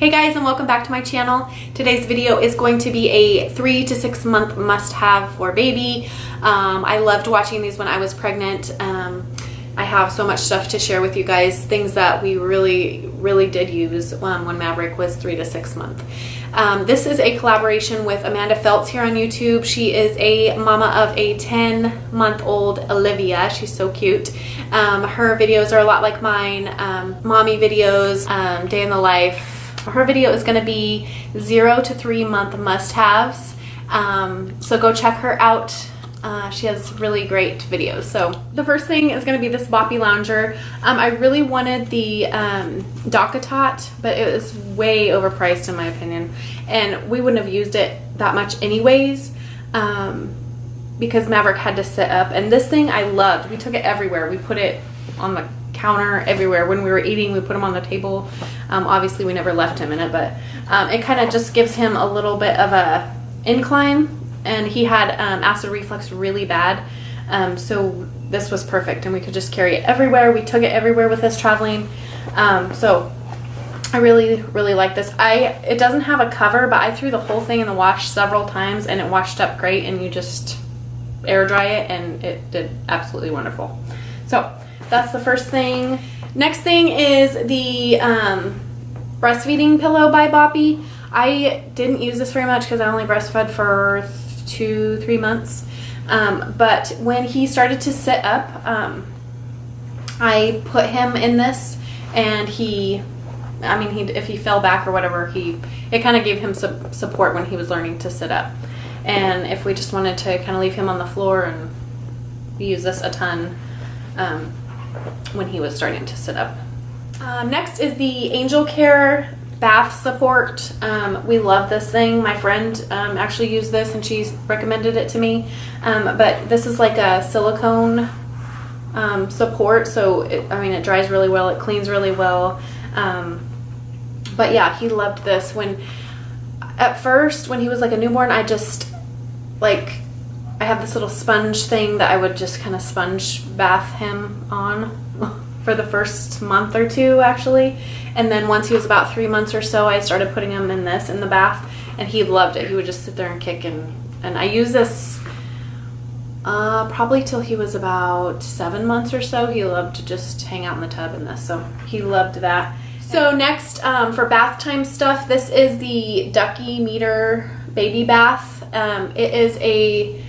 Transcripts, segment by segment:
Hey guys, and welcome back to my channel. Today's video is going to be a 3 to 6 month must-have for baby. I loved watching these when I was pregnant. I have so much stuff to share with you guys, things that we really did use when Maverick was 3 to 6 months. This is a collaboration with Amanda FELTS here on YouTube. She is a mama of a 10-month-old Olivia. She's so cute. Her videos are a lot like mine, mommy videos, day in the life. Her video is going to be 0 to 3 month must-haves. So go check her out. She has really great videos. So the first thing is going to be this Boppy Lounger. I really wanted the Duckymeter, but it was way overpriced in my opinion, and we wouldn't have used it that much anyways, because Maverick had to sit up. And this thing I loved. We took it everywhere. We put it on the counter everywhere. When we were eating, we put him on the table. Obviously we never left him in it, but it kind of just gives him a little bit of a incline. And he had acid reflux really bad, so this was perfect, and we could just carry it everywhere. We took it everywhere with us traveling, so I really like this. It doesn't have a cover, but I threw the whole thing in the wash several times, and it washed up great, and you just air dry it, and it did absolutely wonderful. So that's the first thing. Next thing is the breastfeeding pillow by Boppy. I didn't use this very much because I only breastfed for 2-3 months, but when he started to sit up, I put him in this, and if he fell back or whatever, it kind of gave him some support when he was learning to sit up. And if we just wanted to kind of leave him on the floor, and we use this a ton when he was starting to sit up. Next is the Angel Care bath support. We love this thing. My friend actually used this, and she recommended it to me, but this is like a silicone support, so it dries really well, it cleans really well, but yeah, he loved this. At first when he was like a newborn, I have this little sponge thing that I would just kind of sponge bath him on for the first month or two actually, and then once he was about 3 months or so, I started putting him in this in the bath, and he loved it. He would just sit there and kick, and I used this probably till he was about 7 months or so. He loved to just hang out in the tub in this, so he loved that. So next, for bath time stuff, this is the Duckymeter baby bath. It is a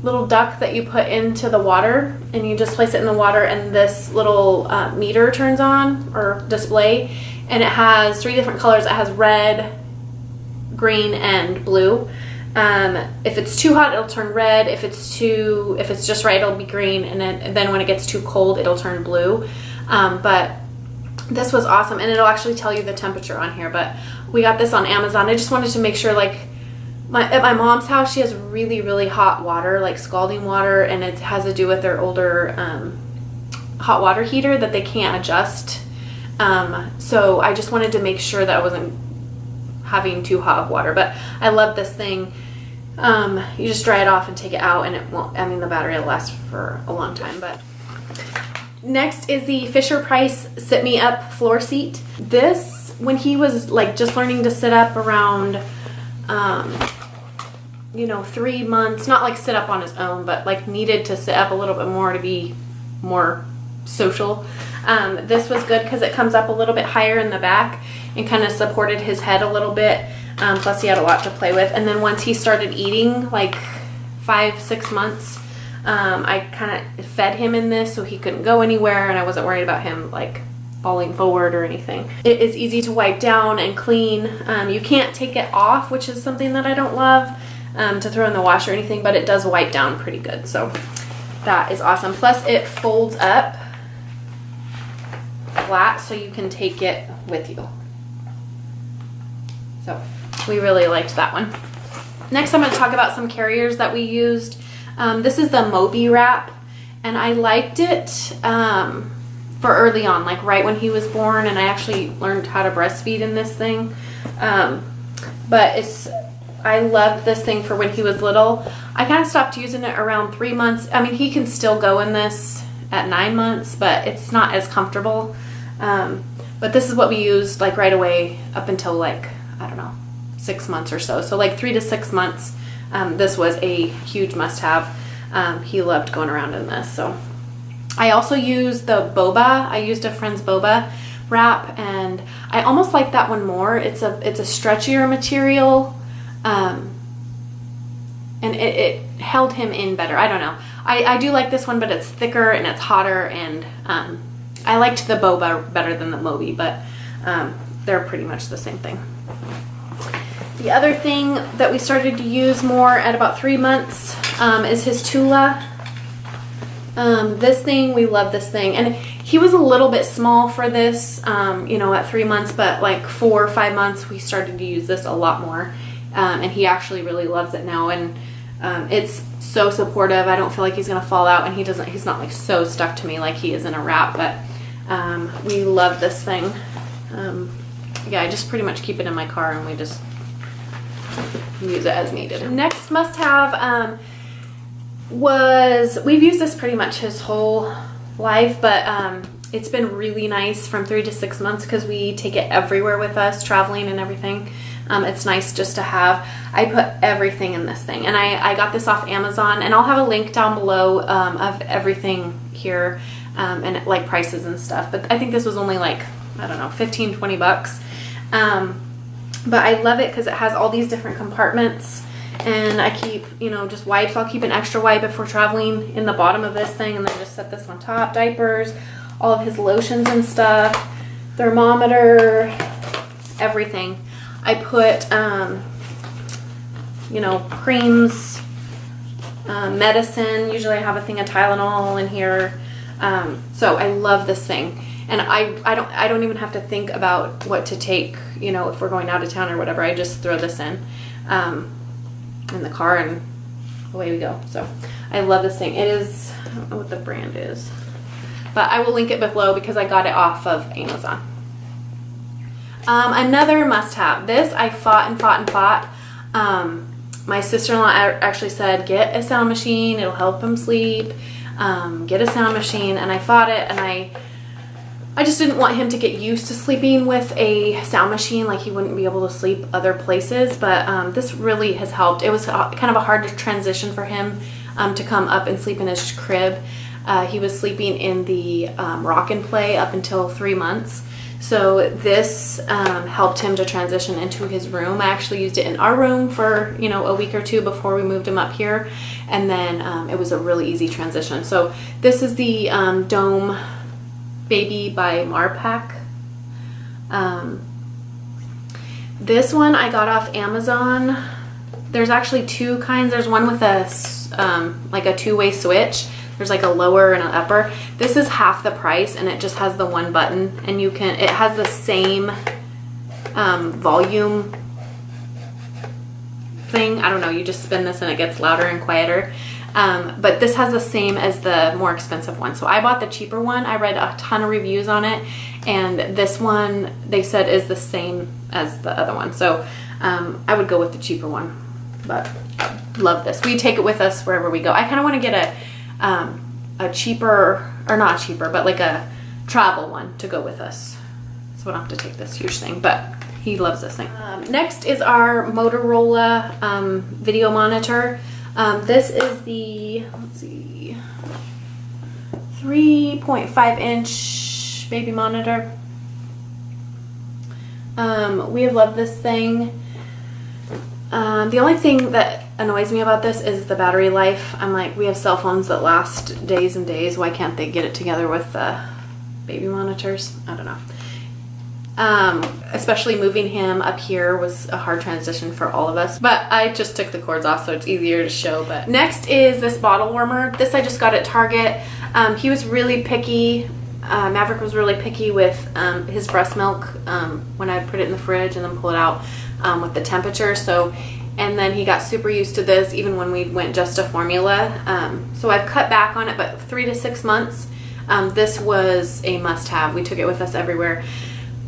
little duck that you put into the water, and you just place it in the water, and this little meter turns on, or display, and it has 3 different colors. It has red, green, and blue. If it's too hot, it'll turn red. If it's just right, it'll be green, and then when it gets too cold, it'll turn blue. But this was awesome, and it'll actually tell you the temperature on here. But we got this on Amazon. I just wanted to make sure, like, at my mom's house, she has really hot water, like scalding water, and it has to do with their older hot water heater that they can't adjust. So I just wanted to make sure that I wasn't having too hot of water. But I love this thing. You just dry it off and take it out, and it won't, the battery will last for a long time. But next is the Fisher-Price Sit Me Up floor seat. This, when he was like just learning to sit up around 3 months, not like sit up on his own, but like needed to sit up a little bit more to be more social. This was good because it comes up a little bit higher in the back and kind of supported his head a little bit. Plus he had a lot to play with. And then once he started eating, like 5-6 months, I kind of fed him in this so he couldn't go anywhere, and I wasn't worried about him like falling forward or anything. It is easy to wipe down and clean. You can't take it off, which is something that I don't love, to throw in the wash or anything, but it does wipe down pretty good, so that is awesome. Plus it folds up flat so you can take it with you. So we really liked that one. Next, I'm going to talk about some carriers that we used. This is the Moby wrap, and I liked it for early on, like right when he was born, and I actually learned how to breastfeed in this thing. But I loved this thing for when he was little. I kind of stopped using it around 3 months. He can still go in this at 9 months, but it's not as comfortable. but this is what we used like right away up until like, I don't know, 6 months or so. So like 3 to 6 months, this was a huge must-have. He loved going around in this. So I also used the Boba. I used a friend's Boba Wrap, and I almost like that one more. It's a stretchier material, and it held him in better. I don't know. I do like this one, but it's thicker and it's hotter, and I liked the Boba better than the Moby, but they're pretty much the same thing. The other thing that we started to use more at about 3 months is his Tula. This thing, we love this thing. And he was a little bit small for this, you know, at 3 months, but like 4 or 5 months, we started to use this a lot more. And he actually really loves it now. And it's so supportive. I don't feel like he's going to fall out, and he's not like so stuck to me like he is in a wrap, but we love this thing. Yeah, I just pretty much keep it in my car, and we just use it as needed. Next must have we've used this pretty much his whole life, but it's been really nice from 3 to 6 months because we take it everywhere with us, traveling and everything. It's nice just to have. I put everything in this thing, and I got this off Amazon, and I'll have a link down below of everything here, and like prices and stuff, but I think this was only like, I don't know, 15-20 bucks. But I love it because it has all these different compartments, and I keep, you know, just wipes. I'll keep an extra wipe if we're traveling in the bottom of this thing, and then just set this on top. Diapers, all of his lotions and stuff, thermometer, everything. I put, you know, creams, medicine. Usually I have a thing of Tylenol in here. So I love this thing. And I don't even have to think about what to take, you know, if we're going out of town or whatever. I just throw this in the car, and away we go. So I love this thing. It is, I don't know what the brand is, but I will link it below because I got it off of Amazon. Another must-have. This I fought and fought and fought. My sister-in-law actually said, get a sound machine. It'll help him sleep. Get a sound machine. And I fought it, and I just didn't want him to get used to sleeping with a sound machine, like he wouldn't be able to sleep other places, but this really has helped. It was kind of a hard transition for him to come up and sleep in his crib. He was sleeping in the rock and play up until 3 months, so this helped him to transition into his room. I actually used it in our room for, you know, a week or two before we moved him up here, and then it was a really easy transition. So this is the Dohm Baby by Marpac. This one I got off Amazon. There's actually 2 kinds. There's one with a like a 2-way switch. There's like a lower and an upper. This is half the price, and it just has the one button, and it has the same volume thing. I don't know, you just spin this and it gets louder and quieter. But this has the same as the more expensive one. So I bought the cheaper one. I read a ton of reviews on it, and this one they said is the same as the other one. So I would go with the cheaper one, but I love this. We take it with us wherever we go. I kind of want to get a cheaper, or not cheaper, but like a travel one to go with us, so we don't have to take this huge thing, but he loves this thing. Next is our Motorola video monitor. This is the, let's see, 3.5 inch baby monitor. We have loved this thing. The only thing that annoys me about this is the battery life. I'm like, we have cell phones that last days and days. Why can't they get it together with the baby monitors? I don't know. Especially moving him up here was a hard transition for all of us, but I just took the cords off so it's easier to show. But next is this bottle warmer. This I just got at Target. He was really picky. Maverick was really picky with his breast milk when I put it in the fridge and then pull it out with the temperature. So, and then he got super used to this even when we went just to formula. So I've cut back on it, but 3 to 6 months, this was a must-have. We took it with us everywhere.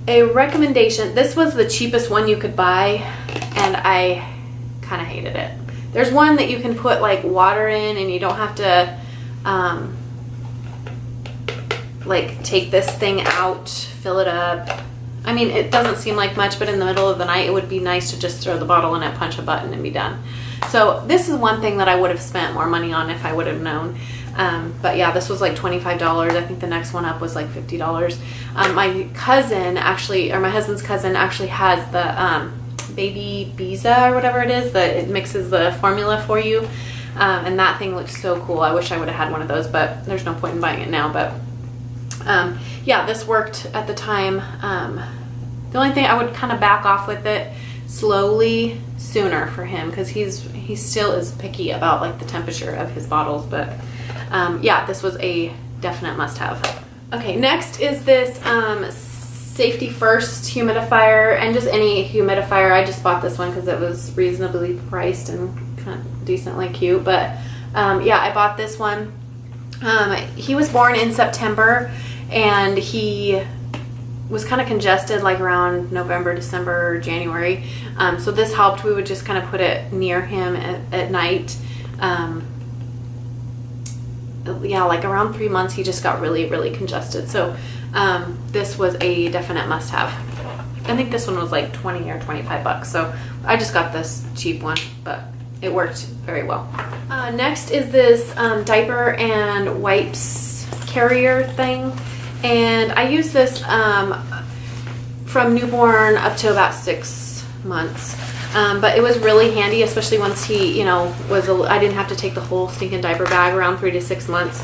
A recommendation, this was the cheapest one you could buy, and I kind of hated it. There's one that you can put like water in, and you don't have to like take this thing out, fill it up. I mean, it doesn't seem like much, but in the middle of the night, it would be nice to just throw the bottle in it, punch a button, and be done. So this is one thing that I would have spent more money on if I would have known. But yeah, this was like $25. I think the next one up was like $50. My cousin actually, or my husband's cousin actually has the Baby Biza or whatever it is, that it mixes the formula for you. And that thing looks so cool. I wish I would have had one of those, but there's no point in buying it now. But yeah, this worked at the time. The only thing, I would kind of back off with it slowly sooner for him, because he still is picky about like the temperature of his bottles. But yeah, this was a definite must-have. Okay, next is this Safety First humidifier, and just any humidifier. I just bought this one because it was reasonably priced and kind of decently cute. But yeah, I bought this one. He was born in September, and he was kind of congested like around November, December, January. So this helped. We would just kind of put it near him at night. Yeah, like around 3 months, he just got really, really congested. So this was a definite must-have. I think this one was like 20 or 25 bucks. So I just got this cheap one, but it worked very well. Next is this diaper and wipes carrier thing. And I use this from newborn up to about 6 months. But it was really handy, especially once he, you know, I didn't have to take the whole stinking diaper bag around 3 to 6 months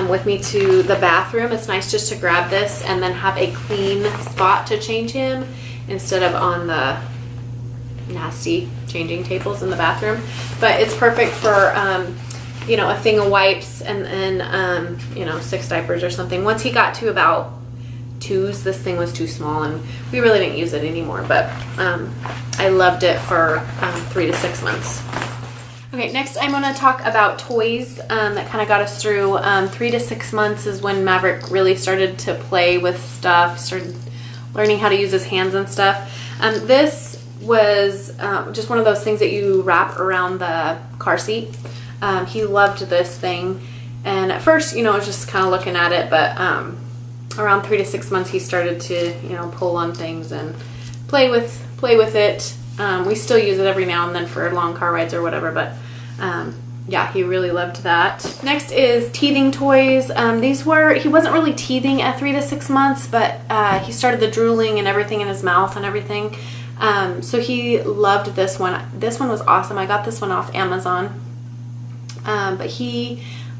with me to the bathroom. It's nice just to grab this and then have a clean spot to change him instead of on the nasty changing tables in the bathroom. But it's perfect for, you know, a thing of wipes and then, you know, 6 diapers or something. Once he got to about 2s, this thing was too small and we really didn't use it anymore. But I loved it for 3 to 6 months. Okay, next I'm going to talk about toys that kind of got us through. 3 to 6 months is when Maverick really started to play with stuff, started learning how to use his hands and stuff. This was just one of those things that you wrap around the car seat. He loved this thing, and at first, you know, I was just kind of looking at it, but around 3 to 6 months he started to, you know, pull on things and play with it. We still use it every now and then for long car rides or whatever, but yeah, he really loved that. Next is teething toys. He wasn't really teething at 3 to 6 months, but he started the drooling and everything in his mouth and everything. So he loved this one. This one was awesome. I got this one off Amazon. But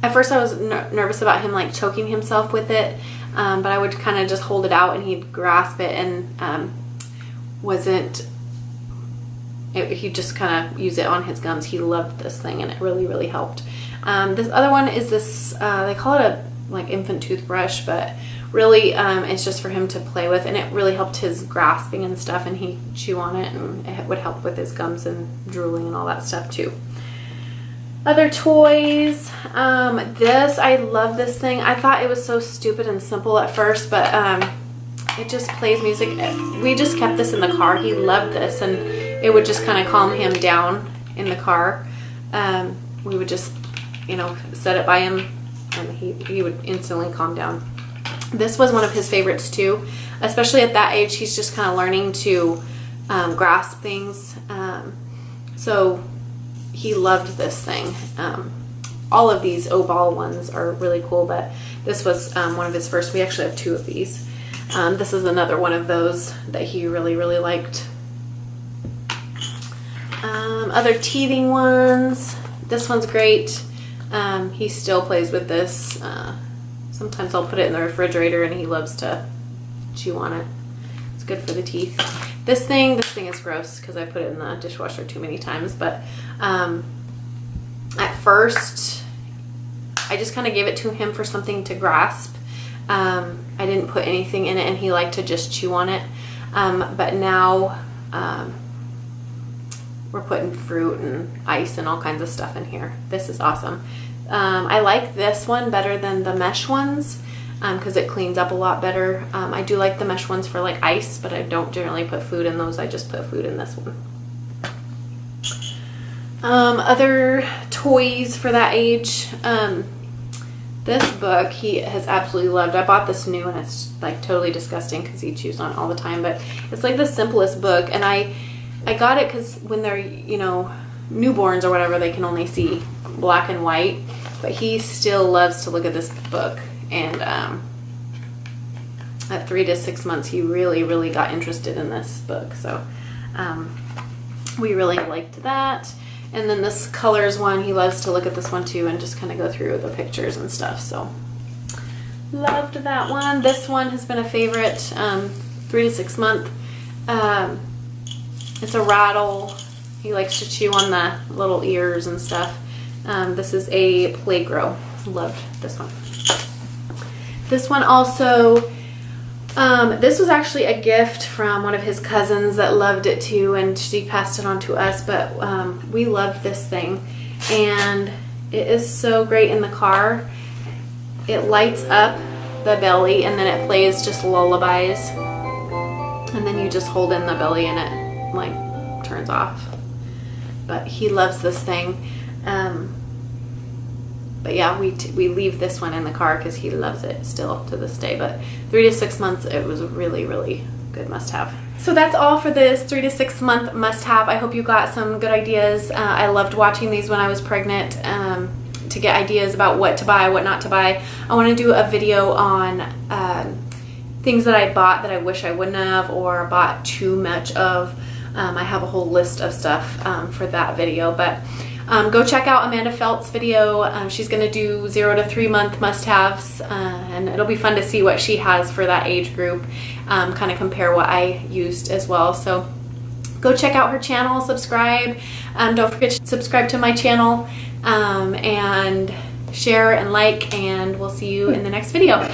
at first I was nervous about him like choking himself with it. But I would kind of just hold it out and he'd grasp it, and he'd just kind of use it on his gums. He loved this thing, and it really, really helped. This other one is this, they call it a like infant toothbrush, but really it's just for him to play with, and it really helped his grasping and stuff, and he'd chew on it, and it would help with his gums and drooling and all that stuff too. Other toys, I love this thing. I thought it was so stupid and simple at first, but it just plays music. We just kept this in the car. He loved this, and it would just kind of calm him down in the car. We would just, you know, set it by him, and he would instantly calm down. This was one of his favorites too, especially at that age. He's just kind of learning to grasp things. So he loved this thing. All of these OBall ones are really cool, but this was one of his first. We actually have 2 of these. This is another one of those that he really, really liked. Other teething ones. This one's great. He still plays with this. Sometimes I'll put it in the refrigerator and he loves to chew on it. It's good for the teeth. This thing is gross because I put it in the dishwasher too many times, but at first I just kind of gave it to him for something to grasp. I didn't put anything in it, and he liked to just chew on it. But now we're putting fruit and ice and all kinds of stuff in here. This is awesome. I like this one better than the mesh ones because it cleans up a lot better. I do like the mesh ones for like ice, but I don't generally put food in those. I just put food in this one. Other toys for that age. This book he has absolutely loved. I bought this new and it's like totally disgusting because he chews on it all the time, but it's like the simplest book, and I got it because when they're, you know, newborns or whatever, they can only see black and white, but he still loves to look at this book. And at 3 to 6 months he really got interested in this book, so we really liked that. And then this colors one, he loves to look at this one too and just kind of go through the pictures and stuff, so loved that one. This one has been a favorite, 3 to 6 month. It's a rattle. He likes to chew on the little ears and stuff. This is a play grow. Loved this one. This one also, this was actually a gift from one of his cousins that loved it too, and she passed it on to us, but we loved this thing, and it is so great in the car. It lights up the belly and then it plays just lullabies, and then you just hold in the belly and it like turns off. But he loves this thing. But yeah, we leave this one in the car because he loves it still to this day. But 3 to 6 months, it was a really good must-have. So that's all for this 3 to 6 month must-have. I hope you got some good ideas. I loved watching these when I was pregnant to get ideas about what to buy, what not to buy. I want to do a video on things that I bought that I wish I wouldn't have or bought too much of. I have a whole list of stuff for that video, but go check out Amanda Felt's video. She's going to do 0 to 3 month must-haves, and it'll be fun to see what she has for that age group, kind of compare what I used as well. So go check out her channel, subscribe. Don't forget to subscribe to my channel, and share and like, and we'll see you in the next video.